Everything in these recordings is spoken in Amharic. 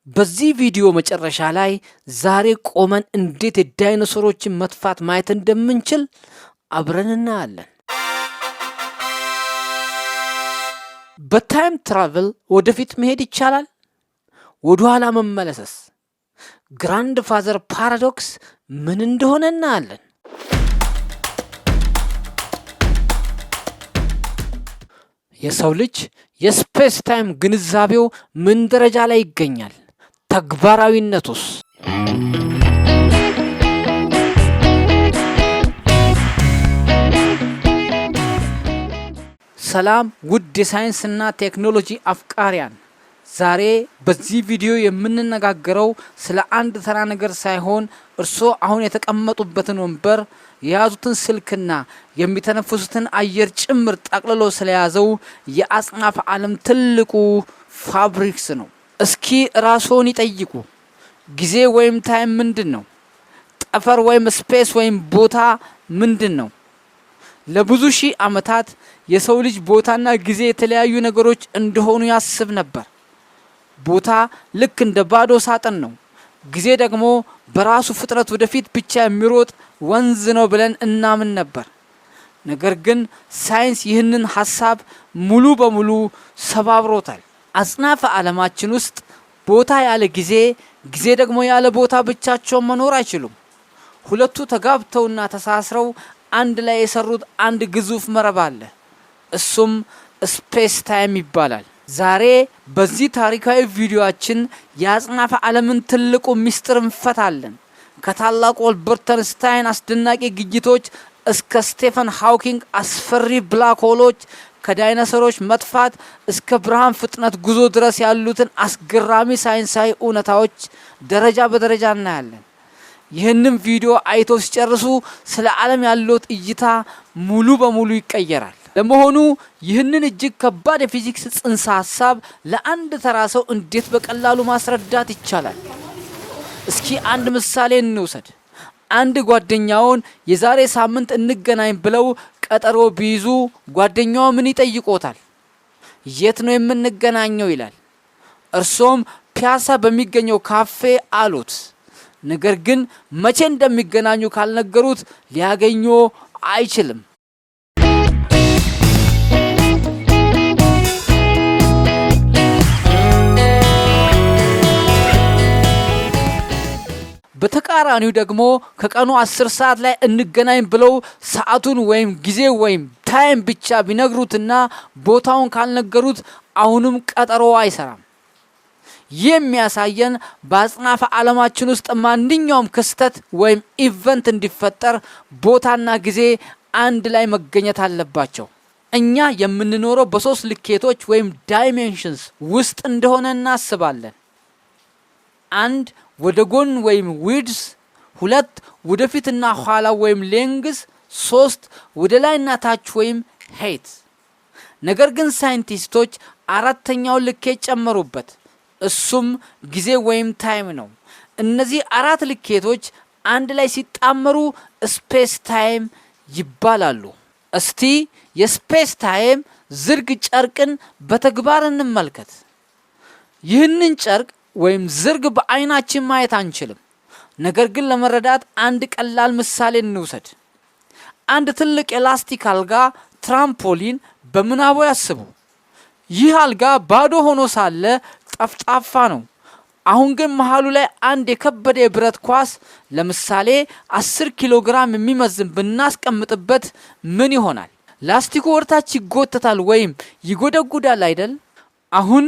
በዚህ ቪዲዮ መጨረሻ ላይ ዛሬ ቆመን እንዴት የዳይኖሰሮችን መጥፋት ማየት እንደምንችል አብረን እናያለን። በታይም ትራቨል ወደፊት መሄድ ይቻላል? ወደ ኋላ መመለስስ? ግራንድ ፋዘር ፓራዶክስ ምን እንደሆነ እናያለን። የሰው ልጅ የስፔስ ታይም ግንዛቤው ምን ደረጃ ላይ ይገኛል? ተግባራዊነቱስ? ሰላም ውድ የሳይንስና ቴክኖሎጂ አፍቃሪያን፣ ዛሬ በዚህ ቪዲዮ የምንነጋገረው ስለ አንድ ተራ ነገር ሳይሆን እርስዎ አሁን የተቀመጡበትን ወንበር፣ የያዙትን ስልክና የሚተነፍሱትን አየር ጭምር ጠቅልሎ ስለያዘው የአጽናፈ ዓለም ትልቁ ፋብሪክስ ነው። እስኪ ራስዎን ይጠይቁ። ጊዜ ወይም ታይም ምንድን ነው? ጠፈር ወይም ስፔስ ወይም ቦታ ምንድን ነው? ለብዙ ሺህ ዓመታት የሰው ልጅ ቦታና ጊዜ የተለያዩ ነገሮች እንደሆኑ ያስብ ነበር። ቦታ ልክ እንደ ባዶ ሳጥን ነው። ጊዜ ደግሞ በራሱ ፍጥረት ወደፊት ብቻ የሚሮጥ ወንዝ ነው ብለን እናምን ነበር። ነገር ግን ሳይንስ ይህንን ሐሳብ ሙሉ በሙሉ ሰባብሮታል። አጽናፈ ዓለማችን ውስጥ ቦታ ያለ ጊዜ፣ ጊዜ ደግሞ ያለ ቦታ ብቻቸውን መኖር አይችሉም። ሁለቱ ተጋብተውና ተሳስረው አንድ ላይ የሰሩት አንድ ግዙፍ መረብ አለ። እሱም ስፔስ ታይም ይባላል። ዛሬ በዚህ ታሪካዊ ቪዲዮአችን የአጽናፈ ዓለምን ትልቁ ሚስጥር እንፈታለን። ከታላቁ አልበርት አንስታይን አስደናቂ ግኝቶች እስከ ስቴፈን ሃውኪንግ አስፈሪ ብላክ ሆሎች፣ ከዳይኖሰሮች መጥፋት እስከ ብርሃን ፍጥነት ጉዞ ድረስ ያሉትን አስገራሚ ሳይንሳዊ እውነታዎች ደረጃ በደረጃ እናያለን። ይህንን ቪዲዮ አይተው ሲጨርሱ ስለ ዓለም ያለዎት እይታ ሙሉ በሙሉ ይቀየራል። ለመሆኑ ይህንን እጅግ ከባድ የፊዚክስ ጽንሰ ሐሳብ ለአንድ ተራ ሰው እንዴት በቀላሉ ማስረዳት ይቻላል? እስኪ አንድ ምሳሌ እንውሰድ። አንድ ጓደኛውን የዛሬ ሳምንት እንገናኝ ብለው ቀጠሮ ቢይዙ ጓደኛው ምን ይጠይቆታል? የት ነው የምንገናኘው ይላል። እርሶም ፒያሳ በሚገኘው ካፌ አሉት። ነገር ግን መቼ እንደሚገናኙ ካልነገሩት ሊያገኙ አይችልም። በተቃራኒው ደግሞ ከቀኑ 10 ሰዓት ላይ እንገናኝ ብለው ሰዓቱን ወይም ጊዜ ወይም ታይም ብቻ ቢነግሩትና ቦታውን ካልነገሩት አሁንም ቀጠሮ አይሰራም። ይህ የሚያሳየን በአጽናፈ ዓለማችን ውስጥ ማንኛውም ክስተት ወይም ኢቨንት እንዲፈጠር ቦታና ጊዜ አንድ ላይ መገኘት አለባቸው። እኛ የምንኖረው በሶስት ልኬቶች ወይም ዳይሜንሽንስ ውስጥ እንደሆነ እናስባለን። 1 ወደ ጎን ወይም ዊድስ፣ 2 ወደፊትና ኋላ ወይም ሌንግዝ፣ 3 ወደ ላይና ታች ወይም ሄይት። ነገር ግን ሳይንቲስቶች አራተኛው ልኬት ጨመሩበት። እሱም ጊዜ ወይም ታይም ነው። እነዚህ 4 ልኬቶች አንድ ላይ ሲጣመሩ ስፔስ ታይም ይባላሉ። እስቲ የስፔስ ታይም ዝርግ ጨርቅን በተግባር እንመልከት። ይህንን ጨርቅ ወይም ዝርግ በአይናችን ማየት አንችልም። ነገር ግን ለመረዳት አንድ ቀላል ምሳሌ እንውሰድ። አንድ ትልቅ ኤላስቲክ አልጋ ትራምፖሊን በምናቦ ያስቡ። ይህ አልጋ ባዶ ሆኖ ሳለ ጠፍጣፋ ነው። አሁን ግን መሃሉ ላይ አንድ የከበደ የብረት ኳስ ለምሳሌ 10 ኪሎ ግራም የሚመዝን ብናስቀምጥበት ምን ይሆናል? ላስቲኩ ወርታች ይጎተታል ወይም ይጎደጉዳል አይደል? አሁን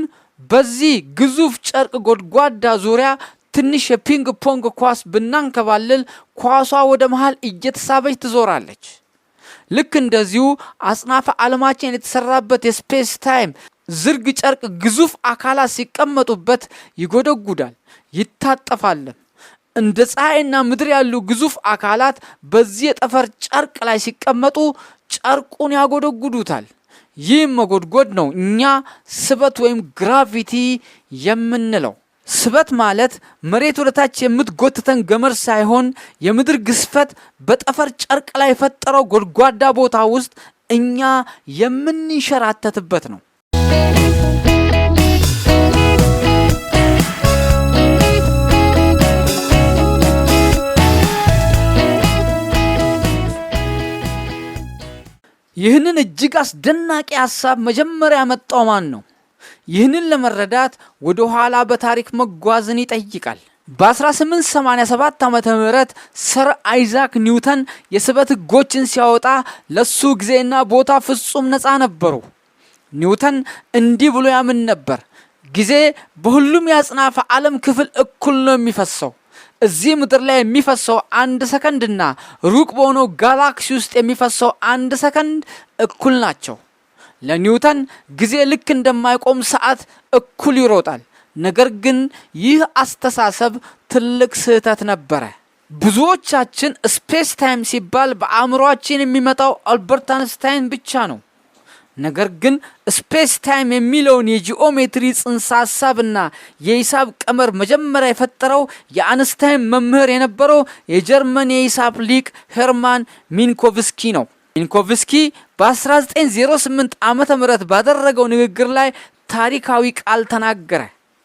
በዚህ ግዙፍ ጨርቅ ጎድጓዳ ዙሪያ ትንሽ የፒንግ ፖንግ ኳስ ብናንከባልል ኳሷ ወደ መሃል እየተሳበች ትዞራለች። ልክ እንደዚሁ አጽናፈ ዓለማችን የተሰራበት የስፔስ ታይም ዝርግ ጨርቅ ግዙፍ አካላት ሲቀመጡበት ይጎደጉዳል፣ ይታጠፋልም። እንደ ፀሐይና ምድር ያሉ ግዙፍ አካላት በዚህ የጠፈር ጨርቅ ላይ ሲቀመጡ ጨርቁን ያጎደጉዱታል። ይህ መጎድጎድ ነው እኛ ስበት ወይም ግራቪቲ የምንለው። ስበት ማለት መሬት ወደታች የምትጎትተን ገመድ ሳይሆን የምድር ግዝፈት በጠፈር ጨርቅ ላይ የፈጠረው ጎድጓዳ ቦታ ውስጥ እኛ የምንሸራተትበት ነው። ይህንን እጅግ አስደናቂ ሐሳብ መጀመሪያ ያመጣው ማን ነው? ይህንን ለመረዳት ወደ ኋላ በታሪክ መጓዝን ይጠይቃል። በ1887 ዓመተ ምህረት ሰር አይዛክ ኒውተን የስበት ሕጎችን ሲያወጣ ለሱ ጊዜና ቦታ ፍጹም ነፃ ነበሩ። ኒውተን እንዲህ ብሎ ያምን ነበር፣ ጊዜ በሁሉም የአጽናፈ ዓለም ክፍል እኩል ነው የሚፈሰው። እዚህ ምድር ላይ የሚፈሰው 1 ሰከንድና ሩቅ በሆነው ጋላክሲ ውስጥ የሚፈሰው 1 ሰከንድ እኩል ናቸው። ለኒውተን ጊዜ ልክ እንደማይቆም ሰዓት እኩል ይሮጣል። ነገር ግን ይህ አስተሳሰብ ትልቅ ስህተት ነበረ። ብዙዎቻችን ስፔስ ታይም ሲባል በአእምሮአችን የሚመጣው አልበርት አንስታይን ብቻ ነው። ነገር ግን ስፔስ ታይም የሚለውን የጂኦሜትሪ ጽንሰ ሐሳብና የሂሳብ ቀመር መጀመሪያ የፈጠረው የአንስታይን መምህር የነበረው የጀርመን የሂሳብ ሊቅ ሄርማን ሚንኮቭስኪ ነው። ሚንኮቭስኪ በ1908 ዓመተ ምህረት ባደረገው ንግግር ላይ ታሪካዊ ቃል ተናገረ።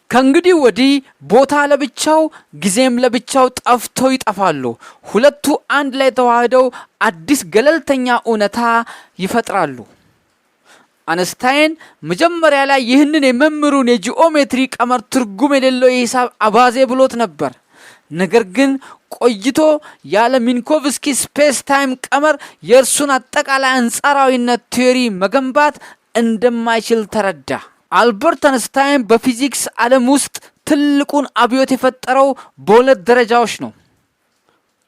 ከእንግዲህ ወዲህ ቦታ ለብቻው ጊዜም ለብቻው ጠፍተው ይጠፋሉ። ሁለቱ አንድ ላይ ተዋህደው አዲስ ገለልተኛ እውነታ ይፈጥራሉ። አንስታይን መጀመሪያ ላይ ይህንን የመምህሩን የጂኦሜትሪ ቀመር ትርጉም የሌለው የሂሳብ አባዜ ብሎት ነበር። ነገር ግን ቆይቶ ያለ ሚንኮቭስኪ ስፔስ ታይም ቀመር የእርሱን አጠቃላይ አንጻራዊነት ቲዮሪ መገንባት እንደማይችል ተረዳ። አልበርት አንስታይን በፊዚክስ ዓለም ውስጥ ትልቁን አብዮት የፈጠረው በሁለት ደረጃዎች ነው።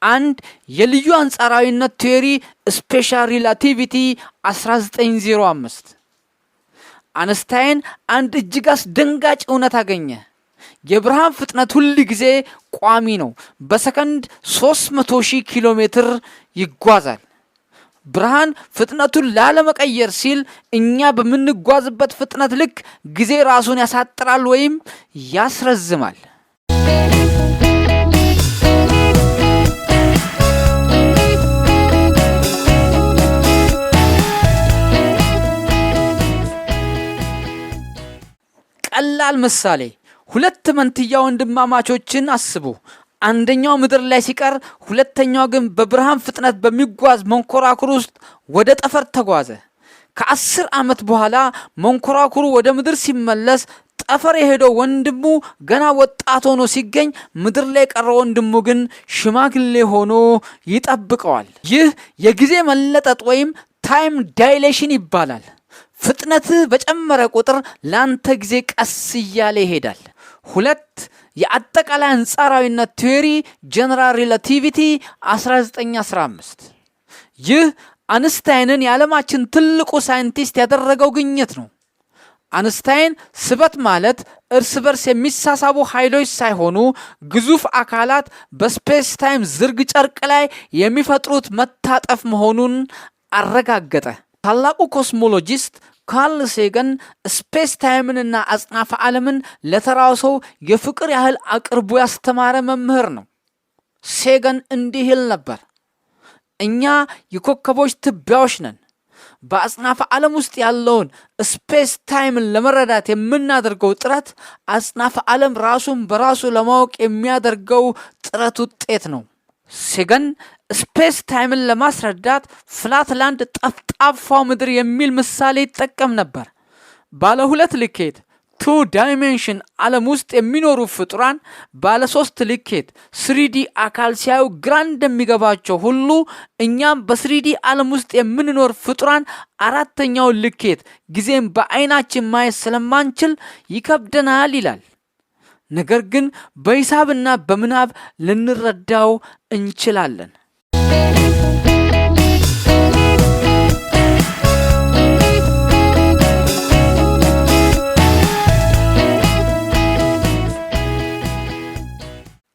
አንድ የልዩ አንጻራዊነት ቲዮሪ ስፔሻል ሪላቲቪቲ 1905። አንስታይን አንድ እጅግ አስደንጋጭ እውነት አገኘ። የብርሃን ፍጥነት ሁል ጊዜ ቋሚ ነው። በሰከንድ 300,000 ኪሎ ሜትር ይጓዛል። ብርሃን ፍጥነቱን ላለመቀየር ሲል እኛ በምንጓዝበት ፍጥነት ልክ ጊዜ ራሱን ያሳጥራል ወይም ያስረዝማል። ቀላል ምሳሌ፣ ሁለት መንትያ ወንድማማቾችን አስቡ። አንደኛው ምድር ላይ ሲቀር ሁለተኛው ግን በብርሃን ፍጥነት በሚጓዝ መንኮራኩር ውስጥ ወደ ጠፈር ተጓዘ። ከ10 ዓመት በኋላ መንኮራኩሩ ወደ ምድር ሲመለስ ጠፈር የሄደው ወንድሙ ገና ወጣት ሆኖ ሲገኝ፣ ምድር ላይ የቀረው ወንድሙ ግን ሽማግሌ ሆኖ ይጠብቀዋል። ይህ የጊዜ መለጠጥ ወይም ታይም ዳይሌሽን ይባላል። ፍጥነትህ በጨመረ ቁጥር ላንተ ጊዜ ቀስ እያለ ይሄዳል። ሁለት የአጠቃላይ አንጻራዊነት ቲዮሪ ጀነራል ሪላቲቪቲ 1915። ይህ አንስታይንን የዓለማችን ትልቁ ሳይንቲስት ያደረገው ግኝት ነው። አንስታይን ስበት ማለት እርስ በርስ የሚሳሳቡ ኃይሎች ሳይሆኑ ግዙፍ አካላት በስፔስ ታይም ዝርግ ጨርቅ ላይ የሚፈጥሩት መታጠፍ መሆኑን አረጋገጠ። ታላቁ ኮስሞሎጂስት ካርል ሴገን ስፔስ ታይምንና አጽናፈ ዓለምን ለተራው ሰው የፍቅር ያህል አቅርቦ ያስተማረ መምህር ነው። ሴገን እንዲህ ይል ነበር፣ እኛ የኮከቦች ትቢያዎች ነን። በአጽናፈ ዓለም ውስጥ ያለውን ስፔስ ታይምን ለመረዳት የምናደርገው ጥረት አጽናፈ ዓለም ራሱን በራሱ ለማወቅ የሚያደርገው ጥረት ውጤት ነው። ሴገን ስፔስ ታይምን ለማስረዳት ፍላትላንድ ጠፍጣፋው ምድር የሚል ምሳሌ ይጠቀም ነበር። ባለ 2 ልኬት 2 ዳይሜንሽን ዓለም ውስጥ የሚኖሩ ፍጡራን ባለ 3 ልኬት 3D አካል ሲያዩ ግራ እንደሚገባቸው ሁሉ እኛም በ3D ዓለም ውስጥ የምንኖር ፍጡራን 4ኛው ልኬት ጊዜም በአይናችን ማየት ስለማንችል ይከብደናል ይላል። ነገር ግን በሂሳብና በምናብ ልንረዳው እንችላለን።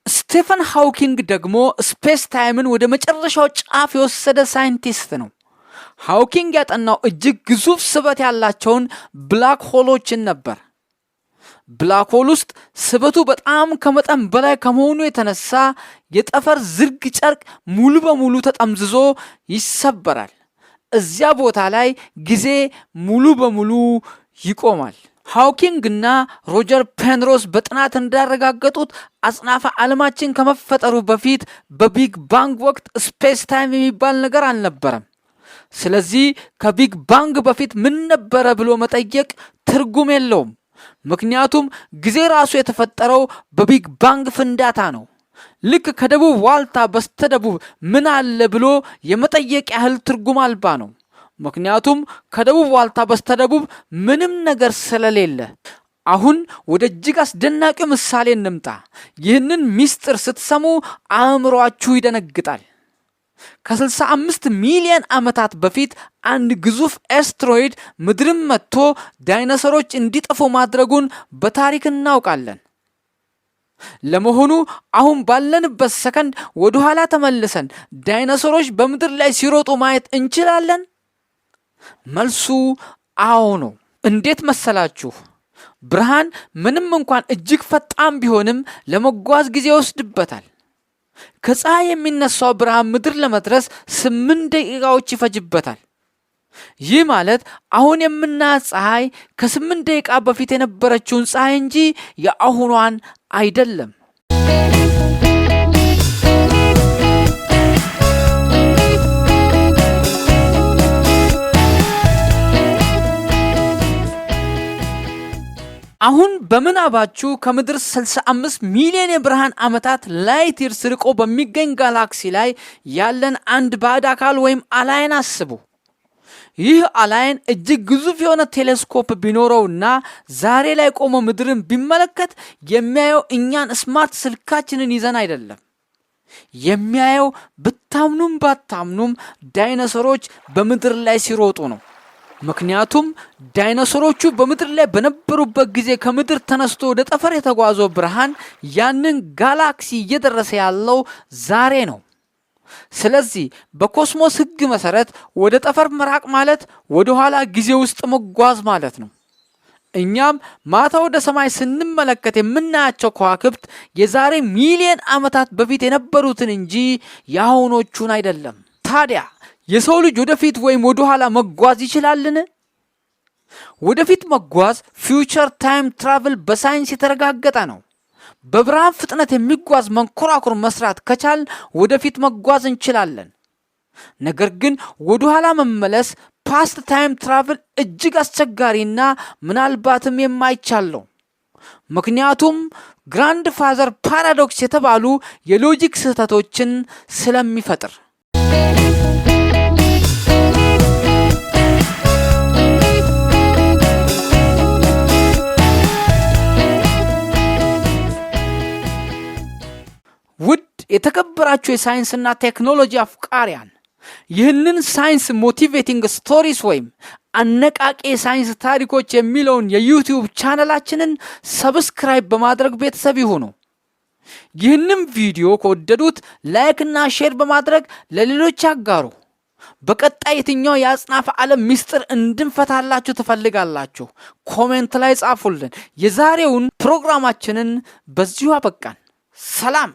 ስቴፈን ሃውኪንግ ደግሞ ስፔስ ታይምን ወደ መጨረሻው ጫፍ የወሰደ ሳይንቲስት ነው። ሃውኪንግ ያጠናው እጅግ ግዙፍ ስበት ያላቸውን ብላክ ሆሎችን ነበር። ብላክ ሆል ውስጥ ስበቱ በጣም ከመጠን በላይ ከመሆኑ የተነሳ የጠፈር ዝርግ ጨርቅ ሙሉ በሙሉ ተጠምዝዞ ይሰበራል። እዚያ ቦታ ላይ ጊዜ ሙሉ በሙሉ ይቆማል። ሃውኪንግ እና ሮጀር ፔንሮስ በጥናት እንዳረጋገጡት አጽናፈ ዓለማችን ከመፈጠሩ በፊት በቢግ ባንግ ወቅት ስፔስ ታይም የሚባል ነገር አልነበረም። ስለዚህ ከቢግ ባንግ በፊት ምን ነበረ ብሎ መጠየቅ ትርጉም የለውም። ምክንያቱም ጊዜ ራሱ የተፈጠረው በቢግ ባንግ ፍንዳታ ነው። ልክ ከደቡብ ዋልታ በስተደቡብ ምን አለ ብሎ የመጠየቅ ያህል ትርጉም አልባ ነው። ምክንያቱም ከደቡብ ዋልታ በስተደቡብ ምንም ነገር ስለሌለ። አሁን ወደ እጅግ አስደናቂው ምሳሌ እንምጣ። ይህንን ሚስጥር ስትሰሙ አእምሯችሁ ይደነግጣል። ከ65 ሚሊዮን ዓመታት በፊት አንድ ግዙፍ አስትሮይድ ምድርን መጥቶ ዳይኖሰሮች እንዲጠፉ ማድረጉን በታሪክ እናውቃለን። ለመሆኑ አሁን ባለንበት ሰከንድ ወደ ኋላ ተመልሰን ዳይኖሰሮች በምድር ላይ ሲሮጡ ማየት እንችላለን? መልሱ አዎ ነው። እንዴት መሰላችሁ? ብርሃን ምንም እንኳን እጅግ ፈጣን ቢሆንም ለመጓዝ ጊዜ ይወስድበታል። ከፀሐይ የሚነሳው ብርሃን ምድር ለመድረስ 8 ደቂቃዎች ይፈጅበታል። ይህ ማለት አሁን የምናያት ፀሐይ ከ8 ደቂቃ በፊት የነበረችውን ፀሐይ እንጂ የአሁኗን አይደለም። አሁን በምናባችሁ ከምድር 65 ሚሊዮን የብርሃን ዓመታት ላይት ይርስ ርቆ በሚገኝ ጋላክሲ ላይ ያለን አንድ ባዕድ አካል ወይም አላይን አስቡ። ይህ አላይን እጅግ ግዙፍ የሆነ ቴሌስኮፕ ቢኖረውና ዛሬ ላይ ቆሞ ምድርን ቢመለከት የሚያየው እኛን ስማርት ስልካችንን ይዘን አይደለም። የሚያየው ብታምኑም ባታምኑም ዳይኖሰሮች በምድር ላይ ሲሮጡ ነው። ምክንያቱም ዳይኖሰሮቹ በምድር ላይ በነበሩበት ጊዜ ከምድር ተነስቶ ወደ ጠፈር የተጓዘው ብርሃን ያንን ጋላክሲ እየደረሰ ያለው ዛሬ ነው። ስለዚህ በኮስሞስ ሕግ መሰረት ወደ ጠፈር መራቅ ማለት ወደ ኋላ ጊዜ ውስጥ መጓዝ ማለት ነው። እኛም ማታ ወደ ሰማይ ስንመለከት የምናያቸው ከዋክብት የዛሬ ሚሊዮን ዓመታት በፊት የነበሩትን እንጂ የአሁኖቹን አይደለም። ታዲያ የሰው ልጅ ወደፊት ወይም ወደ ኋላ መጓዝ ይችላልን? ወደፊት መጓዝ ፊውቸር ታይም ትራቨል በሳይንስ የተረጋገጠ ነው። በብርሃን ፍጥነት የሚጓዝ መንኮራኩር መስራት ከቻል ወደፊት መጓዝ እንችላለን። ነገር ግን ወደ ኋላ መመለስ ፓስት ታይም ትራቨል እጅግ አስቸጋሪና ምናልባትም የማይቻል ነው። ምክንያቱም ግራንድ ፋዘር ፓራዶክስ የተባሉ የሎጂክ ስህተቶችን ስለሚፈጥር። ውድ የተከበራችሁ የሳይንስና ቴክኖሎጂ አፍቃሪያን፣ ይህንን ሳይንስ ሞቲቬቲንግ ስቶሪስ ወይም አነቃቂ የሳይንስ ታሪኮች የሚለውን የዩቲዩብ ቻናላችንን ሰብስክራይብ በማድረግ ቤተሰብ ይሁኑ። ይህንም ቪዲዮ ከወደዱት ላይክ እና ሼር በማድረግ ለሌሎች ያጋሩ። በቀጣይ የትኛው የአጽናፈ ዓለም ሚስጥር እንድንፈታላችሁ ትፈልጋላችሁ? ኮሜንት ላይ ጻፉልን። የዛሬውን ፕሮግራማችንን በዚሁ አበቃን። ሰላም።